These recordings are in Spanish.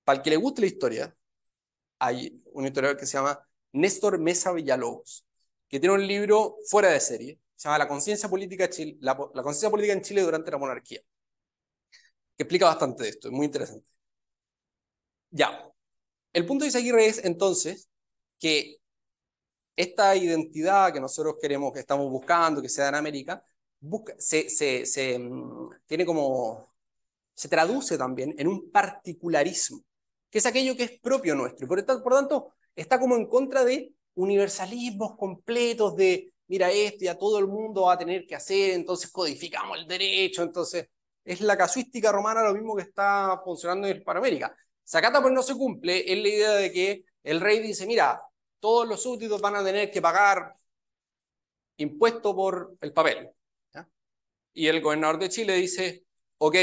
para el que le guste la historia, hay un historiador que se llama Néstor Mesa Villalobos, que tiene un libro fuera de serie, se llama La conciencia política, la conciencia política en Chile durante la monarquía, que explica bastante de esto, es muy interesante. Ya, el punto de Izaguirre es entonces que esta identidad que nosotros queremos, que estamos buscando, que sea en América, tiene como, se traduce también en un particularismo, que es aquello que es propio nuestro. Y por tanto, está como en contra de universalismos completos de, mira, esto ya todo el mundo va a tener que hacer, entonces codificamos el derecho, entonces es la casuística romana lo mismo que está funcionando en Hispanoamérica. Sacata pues no se cumple, es la idea de que el rey dice, mira, todos los súbditos van a tener que pagar impuesto por el papel. ¿Ya? Y el gobernador de Chile dice, ok,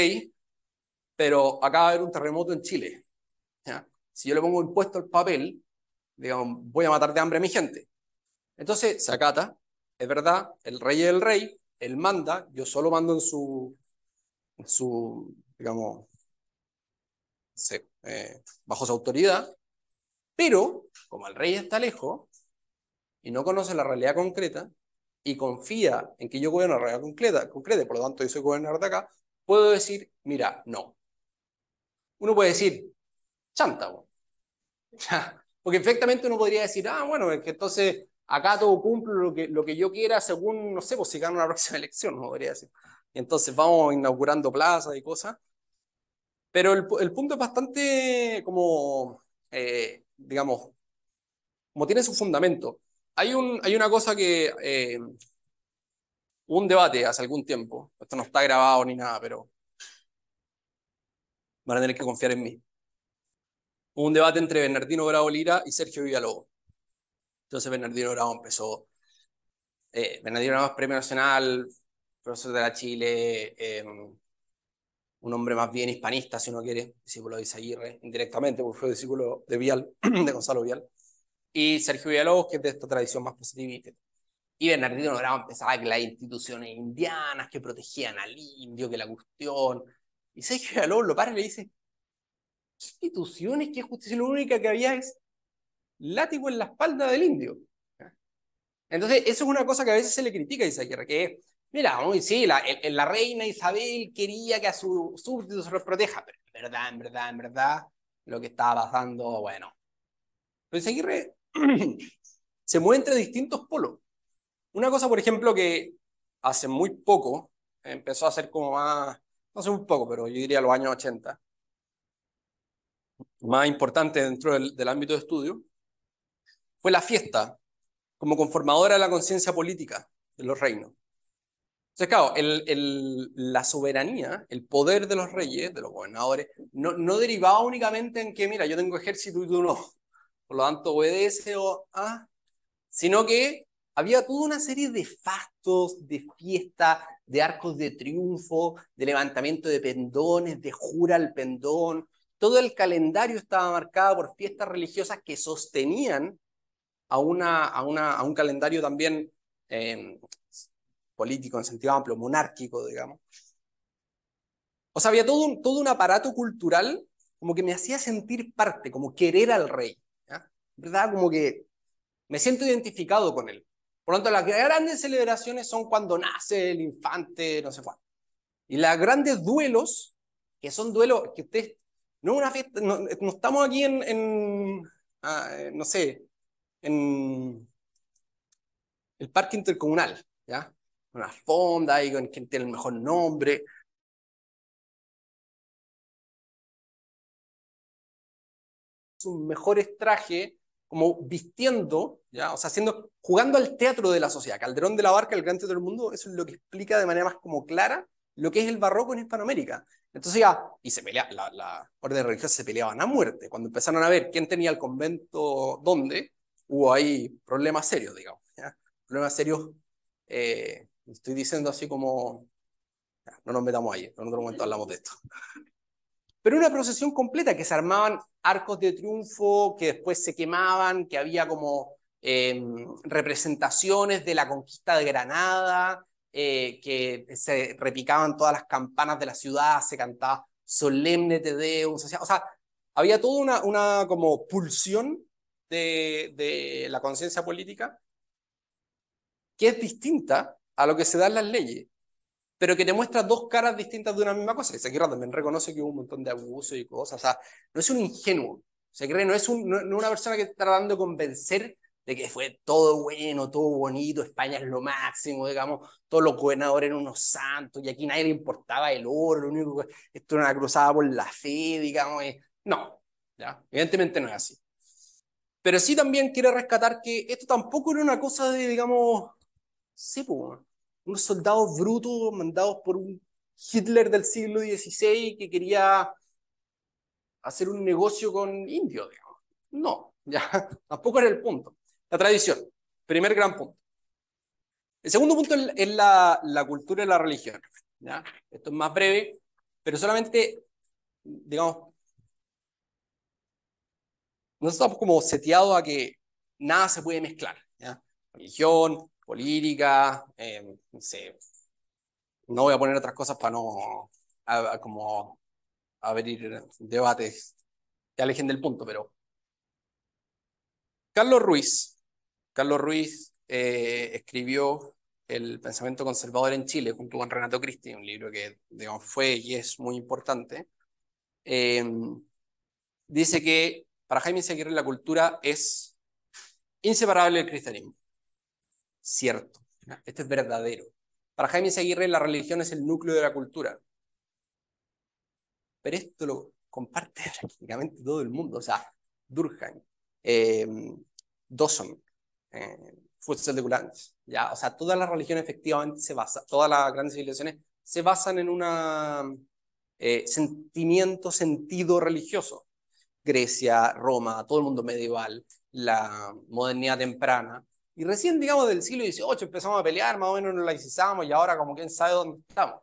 pero acaba de haber un terremoto en Chile. ¿Ya? Si yo le pongo impuesto al papel, digamos, voy a matar de hambre a mi gente. Entonces se acata, es verdad, el rey es el rey, él manda, yo solo mando digamos, bajo su autoridad, pero como el rey está lejos y no conoce la realidad concreta y confía en que yo gobierno la realidad concreta, por lo tanto yo soy gobernador de acá, puedo decir, mira, no. Uno puede decir, chanta, porque efectivamente uno podría decir, ah, bueno, es que entonces acá todo cumple lo que yo quiera según, no sé, pues si gano una próxima elección, no podría decir. Y entonces vamos inaugurando plazas y cosas. Pero el punto es bastante como, digamos, como tiene su fundamento. Hay una cosa que, hubo un debate hace algún tiempo, esto no está grabado ni nada, pero van a tener que confiar en mí. Hubo un debate entre Bernardino Bravo Lira y Sergio Villalobos. Entonces Bernardino Bravo empezó, Bernardino Bravo es Premio Nacional, profesor de la Chile, un hombre más bien hispanista, si uno quiere, discípulo de Izaguirre, indirectamente, porque fue discípulo de Vial, de Gonzalo Vial, y Sergio Villalobos, que es de esta tradición más positivista. Y Bernardino Bravo empezaba que las instituciones indianas que protegían al indio, que la cuestión. Y Sergio Villalobos lo para y le dice, ¿qué instituciones, qué justicia? Lo única que había es látigo en la espalda del indio. Entonces, eso es una cosa que a veces se le critica a Izaguirre, que mira, sí, la reina Isabel quería que a sus súbditos se los proteja, pero en verdad, lo que estaba pasando, bueno. Pero Izaguirre se mueve entre distintos polos. Una cosa, por ejemplo, que hace muy poco empezó a ser como más, no sé muy poco, pero yo diría los años 80, más importante dentro del ámbito de estudio, fue la fiesta como conformadora de la conciencia política de los reinos. Entonces, claro, la soberanía, el poder de los reyes, de los gobernadores, no derivaba únicamente en que, mira, yo tengo ejército y tú no, por lo tanto obedece o sino que había toda una serie de fastos, de fiestas, de arcos de triunfo, de levantamiento de pendones, de jura al pendón. Todo el calendario estaba marcado por fiestas religiosas que sostenían a un calendario también político en sentido amplio, monárquico, digamos. O sea, había todo un aparato cultural como que me hacía sentir parte, como querer al rey. ¿Ya? ¿Verdad? Como que me siento identificado con él. Por lo tanto, las grandes celebraciones son cuando nace el infante, no sé cuál. Y los grandes duelos, que son duelos, que ustedes, no es una fiesta, no estamos aquí no sé, en el parque intercomunal, ¿ya? Una fonda ahí con quien tiene el mejor nombre. Sus mejores trajes, como vistiendo, ¿ya? O sea, jugando al teatro de la sociedad. Calderón de la Barca, el gran teatro del mundo, eso es lo que explica de manera más como clara lo que es el barroco en Hispanoamérica. Entonces ya, y se pelea, la orden religiosa se peleaban a muerte. Cuando empezaron a ver quién tenía el convento dónde, hubo ahí problemas serios, digamos. ¿Ya? Problemas serios, estoy diciendo así como, ya, no nos metamos ahí, en otro momento hablamos de esto. Pero una procesión completa, que se armaban arcos de triunfo, que después se quemaban, que había como representaciones de la conquista de Granada, que se repicaban todas las campanas de la ciudad, se cantaba solemne Te Deum, o sea, había toda una como pulsión de la conciencia política que es distinta a lo que se da en las leyes, pero que te muestra dos caras distintas de una misma cosa. Y Seguirra también reconoce que hubo un montón de abusos y cosas. O sea, no es un ingenuo. Seguirra no es una persona que está tratando de convencer de que fue todo bueno, todo bonito, España es lo máximo, digamos, todos los gobernadores eran unos santos y aquí nadie le importaba el oro, lo único que esto era una cruzada por la fe, digamos. No, ¿ya? Evidentemente no es así. Pero sí también quiere rescatar que esto tampoco era una cosa de, digamos, sí, pues, unos soldados brutos mandados por un Hitler del siglo XVI que quería hacer un negocio con indios, digamos. No, ya, tampoco era el punto. La tradición, primer gran punto. El segundo punto es la cultura y la religión. ¿Ya? Esto es más breve, pero solamente, digamos, no estamos como seteados a que nada se puede mezclar. ¿Ya? Religión, política, no sé, no voy a poner otras cosas para no como abrir debates que alejen del punto, pero Carlos Ruiz, Carlos Ruiz escribió El pensamiento conservador en Chile junto con Renato Cristi, un libro que digamos, fue y es muy importante. Eh, Dice que para Jaime Seguirre la cultura es inseparable del cristianismo. Cierto, esto es verdadero. Para Jaime Seguirre la religión es el núcleo de la cultura. Pero esto lo comparte prácticamente todo el mundo. O sea, Durkheim, eh, Dawson, Futsal de Coulanges, ¿ya? O sea, todas las religiones efectivamente se basan, todas las grandes civilizaciones se basan en un sentimiento, sentido religioso. Grecia, Roma, todo el mundo medieval, la modernidad temprana. Y recién, digamos, del siglo XVIII empezamos a pelear, más o menos nos laicizamos y ahora como quién sabe dónde estamos.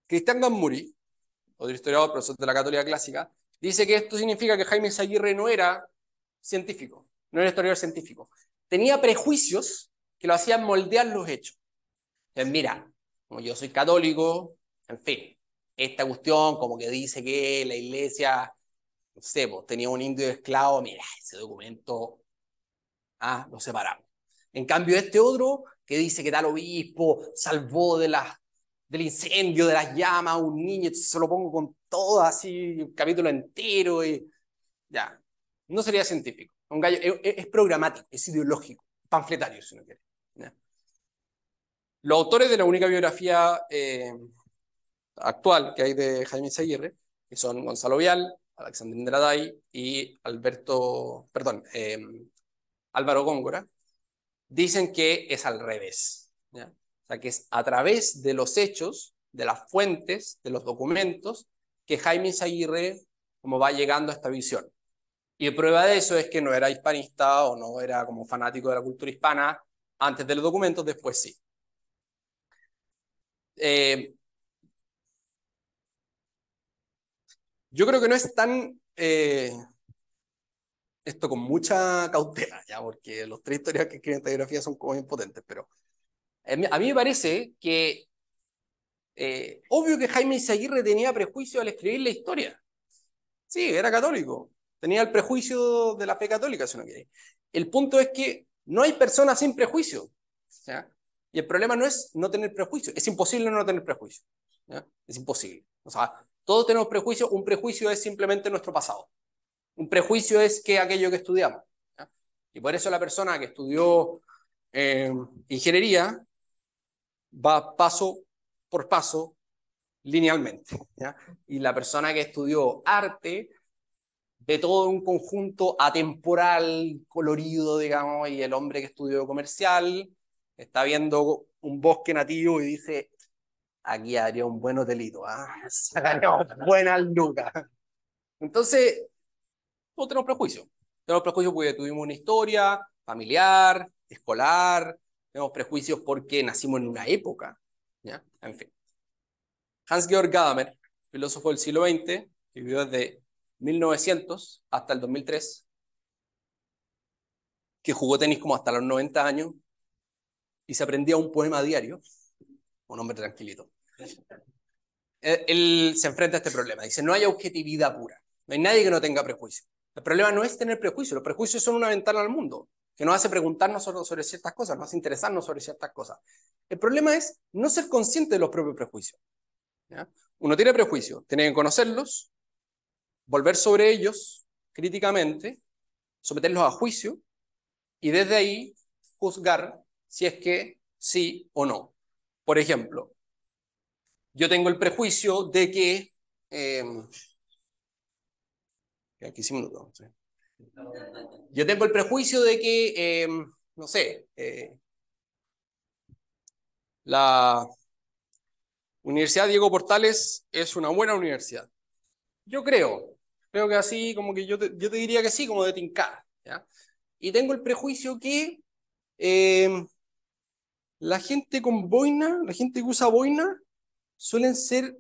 Cristian Gamburi, otro historiador, profesor de la Católica Clásica, dice que esto significa que Jaime Saguirre no era científico, no era historiador científico. Tenía prejuicios que lo hacían moldear los hechos. Entonces, mira, como yo soy católico, en fin, esta cuestión como que dice que la iglesia, no sé, pues, tenía un indio esclavo, mira, ese documento, lo separamos. En cambio, este otro que dice que tal obispo salvó del incendio, de las llamas a un niño, entonces se lo pongo con todo así, un capítulo entero y ya. No sería científico. Un gallo, es programático, es ideológico, panfletario, si no quiere. ¿Ya? Los autores de la única biografía actual que hay de Jaime Seguirre, que son Gonzalo Vial, Alexandrín de la Day y Álvaro Góngora, dicen que es al revés. ¿Ya? O sea, que es a través de los hechos, de las fuentes, de los documentos, que Jaime Seguirre como va llegando a esta visión. Y prueba de eso es que no era hispanista o no era como fanático de la cultura hispana antes de los documentos, después sí. Eh, yo creo que no es tan esto con mucha cautela, ya, porque los tres historias que escriben esta biografía son como impotentes, pero a mí me parece que obvio que Jaime Izaguirre tenía prejuicio al escribir la historia. Sí, era católico. Tenía el prejuicio de la fe católica, si uno quiere. El punto es que no hay personas sin prejuicio. ¿Ya? Y el problema no es no tener prejuicio. Es imposible no tener prejuicio. ¿Ya? Es imposible. O sea, todos tenemos prejuicio. Un prejuicio es simplemente nuestro pasado. Un prejuicio es que aquello que estudiamos. ¿Ya? Y por eso la persona que estudió eh, ingeniería va paso por paso linealmente. ¿Ya? Y la persona que estudió arte ve todo un conjunto atemporal, colorido, digamos, y el hombre que estudió comercial está viendo un bosque nativo y dice, aquí haría un buen hotelito, sacaríamos buenas lucas. Entonces, todos tenemos prejuicios. Tenemos prejuicios porque tuvimos una historia familiar, escolar, tenemos prejuicios porque nacimos en una época, ¿ya? En fin. Hans-Georg Gadamer, filósofo del siglo XX, que vivió desde 1900 hasta el 2003, que jugó tenis como hasta los 90 años y se aprendía un poema diario, un hombre tranquilito. él se enfrenta a este problema. Dice, no hay objetividad pura. No hay nadie que no tenga prejuicio. El problema no es tener prejuicio. Los prejuicios son una ventana al mundo que nos hace preguntarnos sobre ciertas cosas, nos hace interesarnos sobre ciertas cosas. El problema es no ser consciente de los propios prejuicios. ¿Ya? Uno tiene prejuicios, tiene que conocerlos, volver sobre ellos críticamente, someterlos a juicio y desde ahí juzgar si es que sí o no. Por ejemplo, yo tengo el prejuicio de que... aquí sí minutos. ¿Sí? Yo tengo el prejuicio de que, no sé, la Universidad Diego Portales es una buena universidad. Yo creo que así, como que yo te diría que sí, como de tincar. ¿Ya? Y tengo el prejuicio que la gente con boina, la gente que usa boina, suelen ser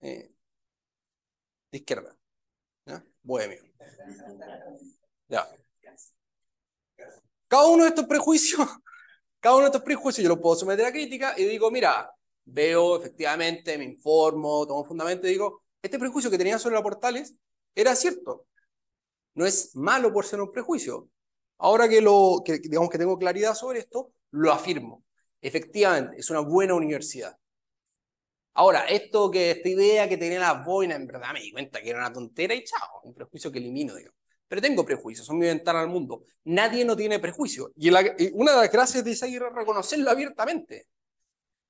de izquierda. ¿Ya? Bohemio. Ya. Cada uno de estos prejuicios, cada uno de estos prejuicios yo los puedo someter a crítica y digo, mira, veo efectivamente, me informo, tomo fundamento y digo, este prejuicio que tenía sobre la Portales era cierto. No es malo por ser un prejuicio. Ahora digamos que tengo claridad sobre esto, lo afirmo. Efectivamente, es una buena universidad. Ahora, esta idea que tenía las boinas, en verdad me di cuenta que era una tontera y chao, un prejuicio que elimino, digo. Pero tengo prejuicios, son mi ventana al mundo. Nadie no tiene prejuicio. Y una de las gracias de Isaías es reconocerlo abiertamente.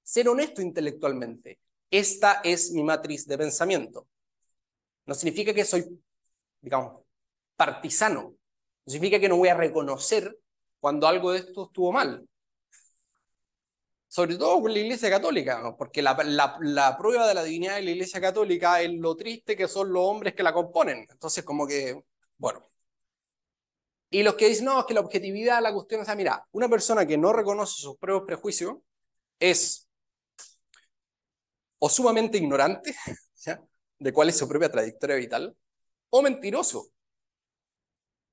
Ser honesto intelectualmente. Esta es mi matriz de pensamiento. No significa que soy, digamos, partisano. No significa que no voy a reconocer cuando algo de esto estuvo mal. Sobre todo con la Iglesia Católica, ¿no? Porque la prueba de la divinidad de la Iglesia Católica es lo triste que son los hombres que la componen. Entonces, como que, bueno. Y los que dicen, no, es que la objetividad, la cuestión, o sea, mira, una persona que no reconoce sus propios prejuicios es o sumamente ignorante, ¿ya? De cuál es su propia trayectoria vital, o mentiroso.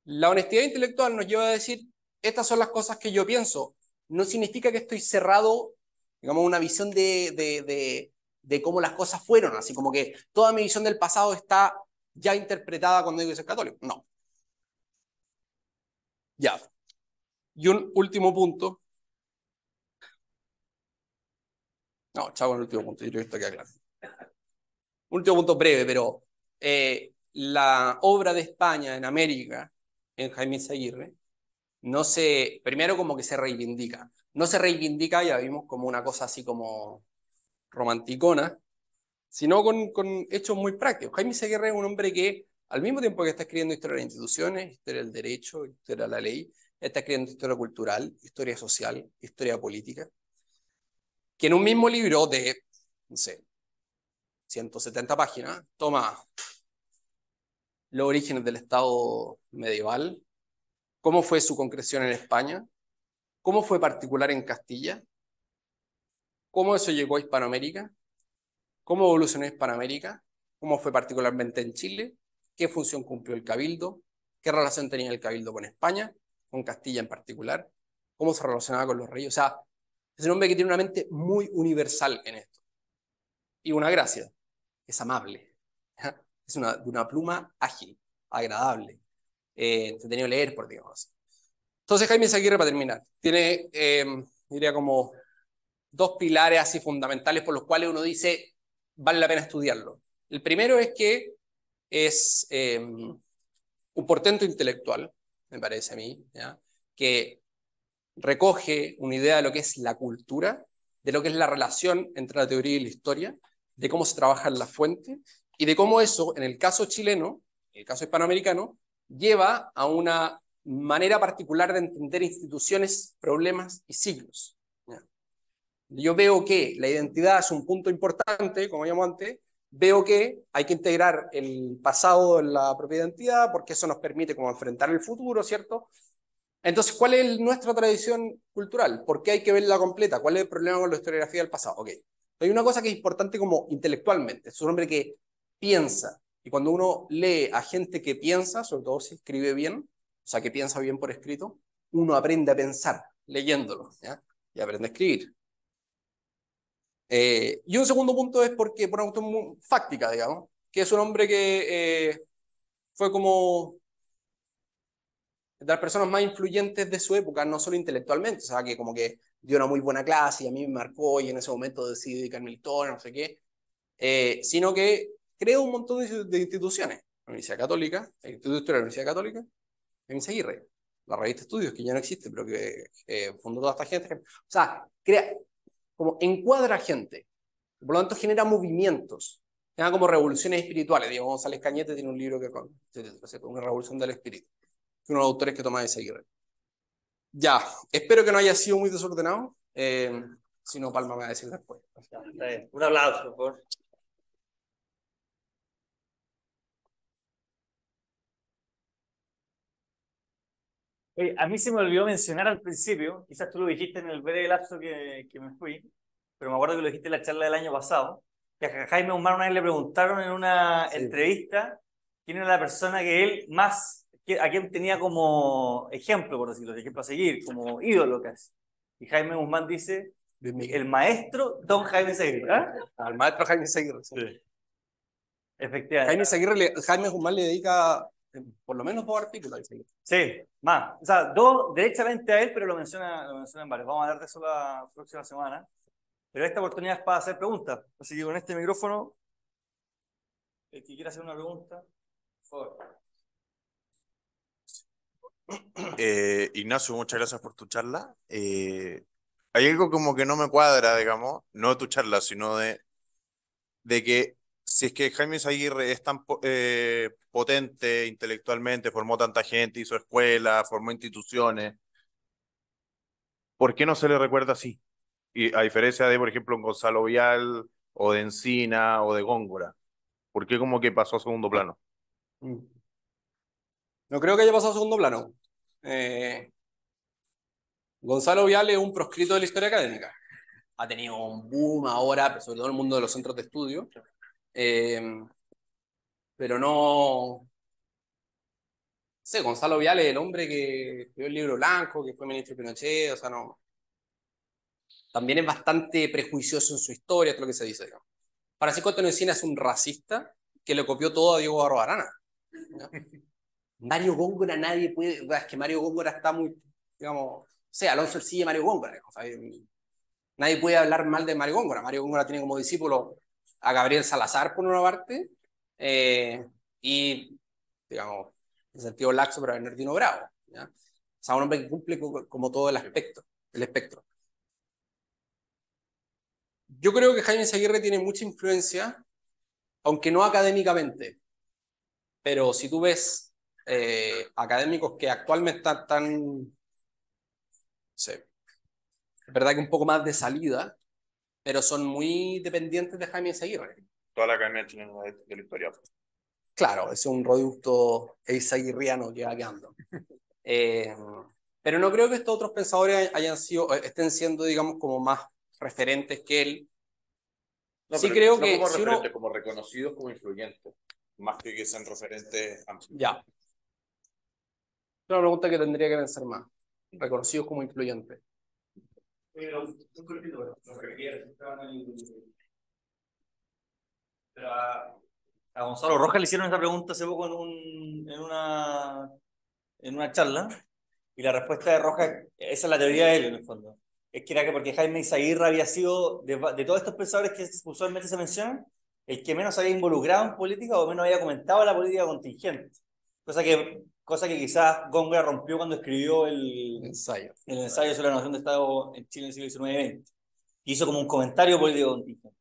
La honestidad intelectual nos lleva a decir, estas son las cosas que yo pienso. No significa que estoy cerrado, digamos, a una visión de cómo las cosas fueron, así como que toda mi visión del pasado está ya interpretada cuando digo que soy católico. No. Ya. Y un último punto. No, chavo, con el último punto, yo creo que esto queda claro. Último punto breve, pero la obra de España en América, en Jaime Izaguirre, no se, primero como que se reivindica. No se reivindica, ya vimos, como una cosa así como romanticona, sino con hechos muy prácticos. Jaime Izaguirre es un hombre que, al mismo tiempo que está escribiendo historia de las instituciones, historia del derecho, historia de la ley, está escribiendo historia cultural, historia social, historia política, que en un mismo libro de, no sé, 170 páginas, toma los orígenes del Estado medieval, cómo fue su concreción en España, cómo fue particular en Castilla, cómo eso llegó a Hispanoamérica, cómo evolucionó Hispanoamérica, cómo fue particularmente en Chile, qué función cumplió el Cabildo, qué relación tenía el Cabildo con España, con Castilla en particular, cómo se relacionaba con los reyes. O sea, es un hombre que tiene una mente muy universal en esto. Y una gracia, es amable. Es de una pluma ágil, agradable, entretenido leer, por digamos. Entonces, Jaime Izaguirre, para terminar, tiene, diría, como dos pilares así fundamentales por los cuales uno dice vale la pena estudiarlo. El primero es que es un portento intelectual, me parece a mí, ¿ya? Que recoge una idea de lo que es la cultura, de lo que es la relación entre la teoría y la historia, de cómo se trabaja en la fuente y de cómo eso, en el caso chileno, en el caso hispanoamericano, lleva a una manera particular de entender instituciones, problemas y siglos. ¿Ya? Yo veo que la identidad es un punto importante, como llamamos antes, veo que hay que integrar el pasado en la propia identidad porque eso nos permite como enfrentar el futuro, ¿cierto? Entonces, ¿cuál es nuestra tradición cultural? ¿Por qué hay que verla completa? ¿Cuál es el problema con la historiografía del pasado? Ok. Hay una cosa que es importante como intelectualmente. Es un hombre que piensa. Y cuando uno lee a gente que piensa, sobre todo si escribe bien, o sea, que piensa bien por escrito, uno aprende a pensar leyéndolo, ¿ya? Y aprende a escribir. Y un segundo punto es porque, por una cuestión fáctica, digamos, que es un hombre que fue como de las personas más influyentes de su época, no solo intelectualmente, o sea, que como que dio una muy buena clase y a mí me marcó y en ese momento decidí dedicarme a la historia, no sé qué, sino que creó un montón de instituciones. La Universidad Católica, el Instituto de Historia de la Universidad Católica, Jaime Aguirre, la revista Estudios, que ya no existe, pero que fundó toda esta gente. O sea, crea, como encuadra gente, por lo tanto genera movimientos, genera como revoluciones espirituales. Diego González Cañete tiene un libro que con una revolución del espíritu, que uno de los autores que toma de Aguirre. Ya, espero que no haya sido muy desordenado. Si no, Palma me va a decir después. Ya, está bien. Un aplauso, por favor. Oye, a mí se me olvidó mencionar al principio, quizás tú lo dijiste en el breve lapso que me fui, pero me acuerdo que lo dijiste en la charla del año pasado, que a Jaime Guzmán una vez le preguntaron en una entrevista quién era la persona que él más, a quien tenía como ejemplo, por decirlo, ejemplo a seguir, como ídolo casi. Y Jaime Guzmán dice, el maestro Don Jaime Seguir. ¿Ah? Al maestro Jaime Aguirre. Sí. Sí. Efectivamente. Jaime Guzmán le dedica por lo menos 2 artículos. Sí, más. O sea, derechamente a él, pero lo menciona en varios. Vamos a hablar de eso la próxima semana. Pero esta oportunidad es para hacer preguntas. Así que con este micrófono, el que quiera hacer una pregunta, por favor. Ignacio, muchas gracias por tu charla. Hay algo como que no me cuadra, digamos, no de tu charla, sino de que si es que Jaime Aguirre es tan potente intelectualmente, formó tanta gente, hizo escuelas, formó instituciones, ¿por qué no se le recuerda así? Y a diferencia de, por ejemplo, un Gonzalo Vial, o de Encina, o de Góngora, ¿por qué como que pasó a segundo plano? No creo que haya pasado a segundo plano. Gonzalo Vial es un proscrito de la historia académica. Ha tenido un boom ahora, sobre todo en el mundo de los centros de estudio. Pero no sé, Gonzalo Vial es el hombre que escribió el libro blanco, que fue ministro de Pinochet, o sea, no. También es bastante prejuicioso en su historia, es lo que se dice, digamos. Francisco Antonio Encina es un racista que le copió todo a Diego Barbarana. Mario Góngora nadie puede, es que Mario Góngora está muy, digamos, o sea, Alonso Ercilla y Mario Góngora, o sea, nadie puede hablar mal de Mario Góngora. Mario Góngora tiene como discípulo a Gabriel Salazar por una parte, y, digamos, en sentido laxo, pero a Bernardino Bravo. ¿Ya? O sea, un hombre que cumple como todo el espectro. Yo creo que Jaime Aguirre tiene mucha influencia, aunque no académicamente, pero si tú ves académicos que actualmente están, no sé, es verdad que un poco más de salida, pero son muy dependientes de Jaime Aguirre. Toda la academia tiene una de la historia. Claro, ese es un reducto eizaguirriano que va quedando. Pero no creo que estos otros pensadores estén siendo, digamos, como más referentes que él. No, Sí pero creo no que como si referentes, uno... como reconocidos como influyentes, más que sean referentes amplios. Ya. Es una pregunta que tendría que pensar más. Reconocidos como influyentes. Pero, un cortito, lo requiere. Pero a Gonzalo Rojas le hicieron esa pregunta hace poco en una charla, y la respuesta de Rojas, esa es la teoría de él en el fondo, es que era que porque Jaime Izaguirre había sido, de todos estos pensadores que usualmente se mencionan, el que menos había involucrado en política o menos había comentado la política contingente. Cosa que quizás Góngora rompió cuando escribió el ensayo sobre la noción de Estado en Chile en el siglo XIX-XX. Hizo como un comentario político contingente.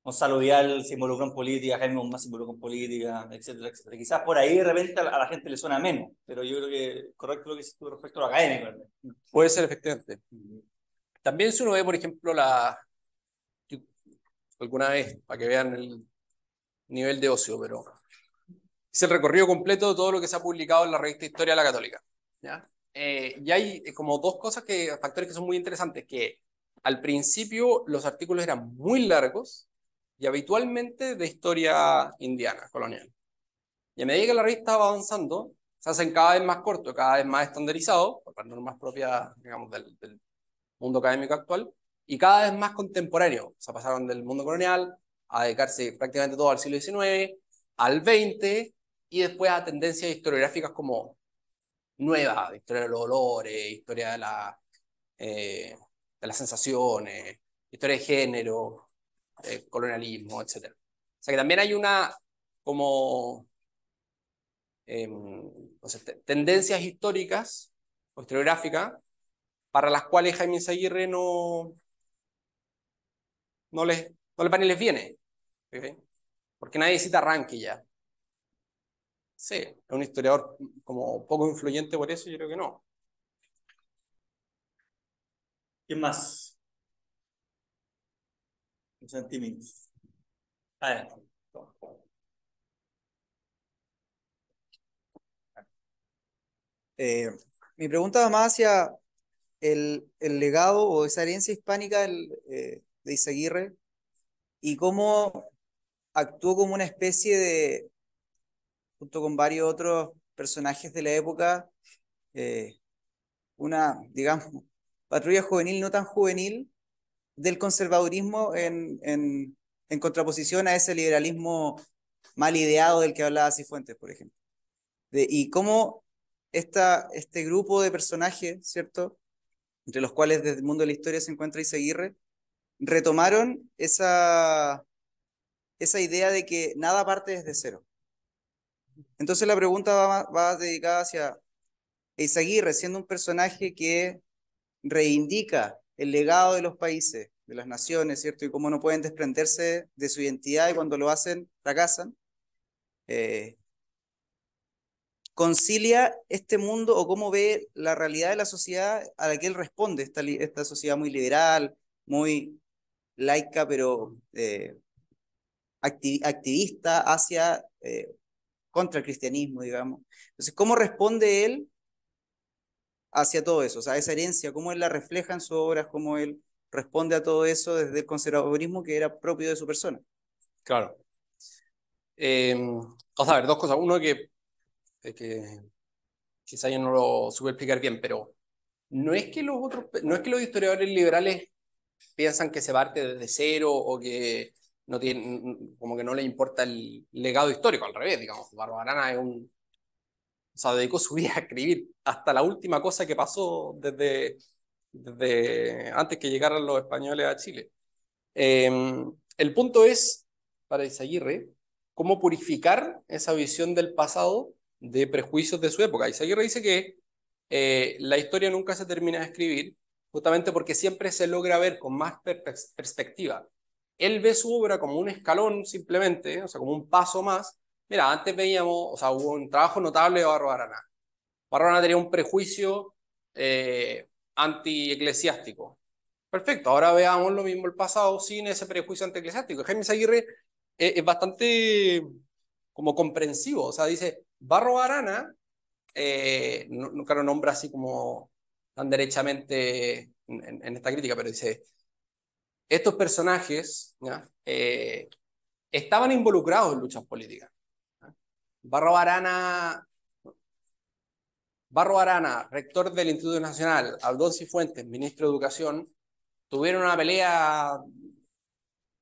Gonzalo Vial se involucró en política, Jaime Guzmán se involucró en política, etcétera, etcétera. Quizás por ahí de repente a la gente le suena menos, pero yo creo que correcto lo que dices tú respecto a lo académico, ¿verdad? Puede ser, efectivamente. También si uno ve, por ejemplo, alguna vez, para que vean el nivel de ocio, pero es el recorrido completo de todo lo que se ha publicado en la revista Historia de la Católica. ¿Ya? Y hay como dos factores que son muy interesantes, que al principio los artículos eran muy largos y habitualmente de historia indiana, colonial. Y a medida que la revista va avanzando, se hacen cada vez más cortos, cada vez más estandarizados, por las normas propias, digamos, del mundo académico actual, y cada vez más contemporáneo. O sea, pasaron del mundo colonial a dedicarse prácticamente todo al siglo XIX, al XX, y después a tendencias historiográficas como nuevas, historia de los olores, historia de las sensaciones, historia de género, colonialismo, etc. O sea que también hay una como no sé, tendencias históricas o historiográficas para las cuales Jaime Izaguirre no les viene. ¿Okay? Porque nadie cita a Ranke ya. Sí, es un historiador como poco influyente por eso, yo creo que no. ¿Quién más? Sentimientos. A ver. Eh, Mi pregunta va más hacia el legado o esa herencia hispánica de Izaguirre y cómo actuó como una especie de, junto con varios otros personajes de la época, eh, una, digamos, patrulla juvenil no tan juvenil del conservadurismo en contraposición a ese liberalismo mal ideado del que hablaba Cifuentes, por ejemplo. Y cómo este grupo de personajes, ¿cierto? Entre los cuales desde el mundo de la historia se encuentra Izaguirre, retomaron esa idea de que nada parte desde cero. Entonces la pregunta va dedicada hacia Izaguirre, siendo un personaje que reivindica el legado de los países, de las naciones, ¿cierto? Y cómo no pueden desprenderse de su identidad y cuando lo hacen, fracasan. Eh, ¿Concilia este mundo o cómo ve la realidad de la sociedad a la que él responde? Esta sociedad muy liberal, muy laica, pero activista contra el cristianismo, digamos. Entonces, ¿cómo responde él hacia todo eso? O sea, esa herencia, ¿cómo él la refleja en sus obras? ¿Cómo él responde a todo eso desde el conservadurismo que era propio de su persona? Claro. O sea, a ver, dos cosas. Uno que quizá yo no lo supe explicar bien, pero no es que no es que los historiadores liberales piensan que se parte desde cero o que no tienen, como que no les importa el legado histórico, al revés, digamos. Barbarana o sea, dedicó su vida a escribir hasta la última cosa que pasó desde antes que llegaran los españoles a Chile. El punto es, para Izaguirre, cómo purificar esa visión del pasado de prejuicios de su época. Izaguirre dice que la historia nunca se termina de escribir, justamente porque siempre se logra ver con más perspectiva. Él ve su obra como un escalón simplemente, o sea, como un paso más. Mira, antes veíamos, o sea, hubo un trabajo notable de Barro Arana. Barro Arana tenía un prejuicio anti-eclesiástico. Perfecto, ahora veamos lo mismo el pasado sin ese prejuicio anti-eclesiástico. Jaime Aguirre es bastante como comprensivo, o sea, dice, Barro Arana nunca lo nombra así como tan derechamente en esta crítica, pero dice, estos personajes ¿ya? Estaban involucrados en luchas políticas. ¿Ya? Barro Arana, Barro Arana, rector del Instituto Nacional, Aldón Cifuentes, ministro de Educación, tuvieron una pelea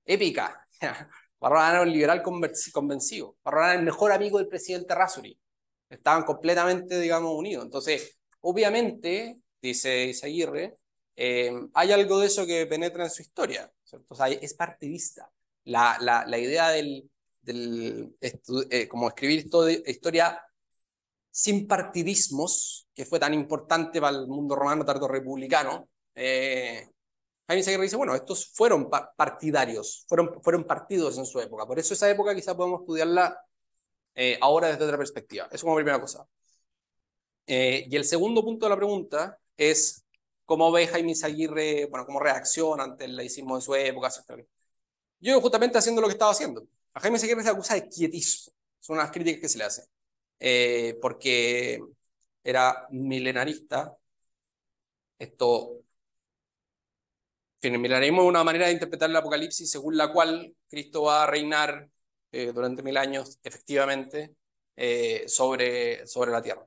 épica. ¿Ya? Barro Arana era un liberal convencido. Barro Arana era el mejor amigo del presidente Razzuri. Estaban completamente, digamos, unidos. Entonces, obviamente, dice Izaguirre, hay algo de eso que penetra en su historia, ¿cierto? O sea, es partidista. La idea como escribir historia sin partidismos, que fue tan importante para el mundo romano tardo republicano, Jaime Izaguirre dice, bueno, estos fueron partidarios, fueron partidos en su época. Por eso esa época quizá podemos estudiarla ahora desde otra perspectiva. Eso como primera cosa. Y el segundo punto de la pregunta es cómo ve Jaime Izaguirre, bueno, cómo reacciona ante el laicismo de su época, etc. Yo justamente haciendo lo que estaba haciendo. A Jaime Izaguirre se le acusa de quietismo. Son unas críticas que se le hacen. Porque era milenarista. Esto, en el milenarismo es una manera de interpretar el Apocalipsis según la cual Cristo va a reinar durante 1000 años, efectivamente, sobre la tierra.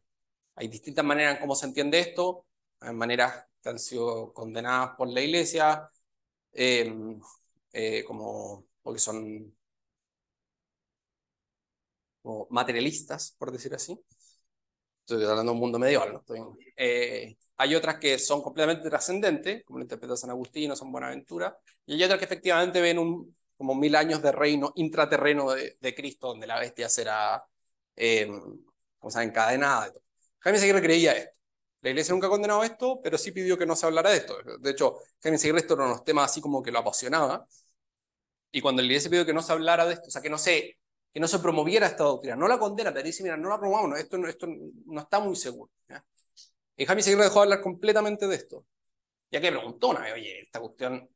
Hay distintas maneras en cómo se entiende esto, hay maneras que han sido condenadas por la Iglesia, porque son como materialistas, por decir así. Estoy hablando de un mundo medieval, ¿no? Hay otras que son completamente trascendentes, como lo interpreta San Agustín o San Buenaventura, y hay otras que efectivamente ven como 1000 años de reino intraterreno de Cristo, donde la bestia será como se llama, encadenada. Jaime Seguirre creía esto. La iglesia nunca ha condenado esto, pero sí pidió que no se hablara de esto. De hecho, Jaime Seguirre esto eran unos temas así como que lo apasionaba, y cuando la iglesia pidió que no se hablara de esto, o sea, que no se promoviera esta doctrina, no la condena, pero dice, mira, no la promovamos, esto no está muy seguro. ¿Ya? Y Jaime Seguirre dejó de hablar completamente de esto. Ya que preguntó una vez, oye, esta cuestión,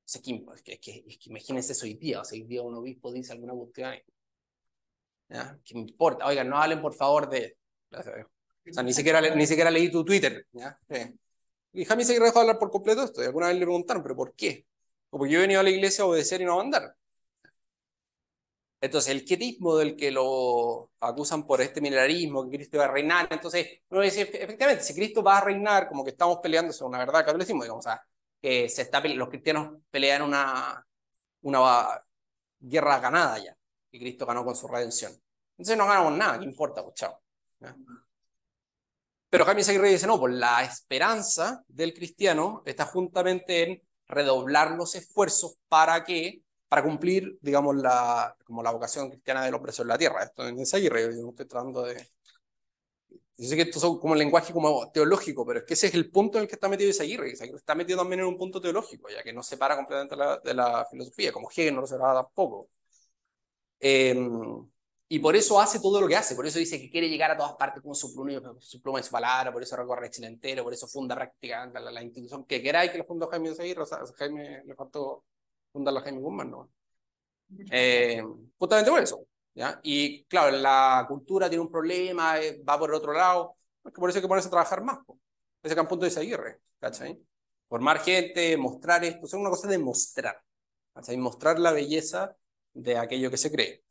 es que imagínense eso hoy día, o sea, hoy día un obispo dice alguna cuestión, ¿ya? ¿Qué me importa? Oigan, no hablen por favor de... O sea, ni siquiera leí tu Twitter, ¿ya? Y Jaime Seguirre dejó de hablar por completo esto, y alguna vez le preguntaron, ¿pero por qué? Porque yo he venido a la iglesia a obedecer y no a mandar. Entonces, el quietismo del que lo acusan por este milenarismo, que Cristo va a reinar, entonces, uno dice, efectivamente, si Cristo va a reinar, como que estamos peleando sobre una verdad catolicismo, digamos, o sea, que los cristianos pelean una guerra ganada ya, y Cristo ganó con su redención. Entonces no ganamos nada, ¿qué importa? Pues chao. ¿Ya? Pero Jaime Seguirre dice, no, pues la esperanza del cristiano está juntamente en redoblar los esfuerzos para cumplir, digamos, como la vocación cristiana del hombre sobre la tierra. Esto es Seguirre, yo no estoy tratando de... Yo sé que esto es como un lenguaje como teológico, pero es que ese es el punto en el que está metido Seguirre. Seguirre está metido también en un punto teológico, ya que no separa completamente de la filosofía, como Hegel no lo separa tampoco. Y por eso hace todo lo que hace, por eso dice que quiere llegar a todas partes con su pluma y su palabra, por eso recorre Chile entero, por eso funda prácticamente la institución que queráis que lo fundó Jaime Seguirre, o sea, Jaime le faltó fundarlo a Jaime Guzmán, ¿no? Justamente por eso, ¿ya? Y claro, la cultura tiene un problema, va por otro lado, es que por eso hay que ponerse a trabajar más, po. Ese es el punto de Seguirre, ¿cachai? Formar gente, mostrar esto, es una cosa de mostrar, ¿cachai? Mostrar la belleza de aquello que se cree.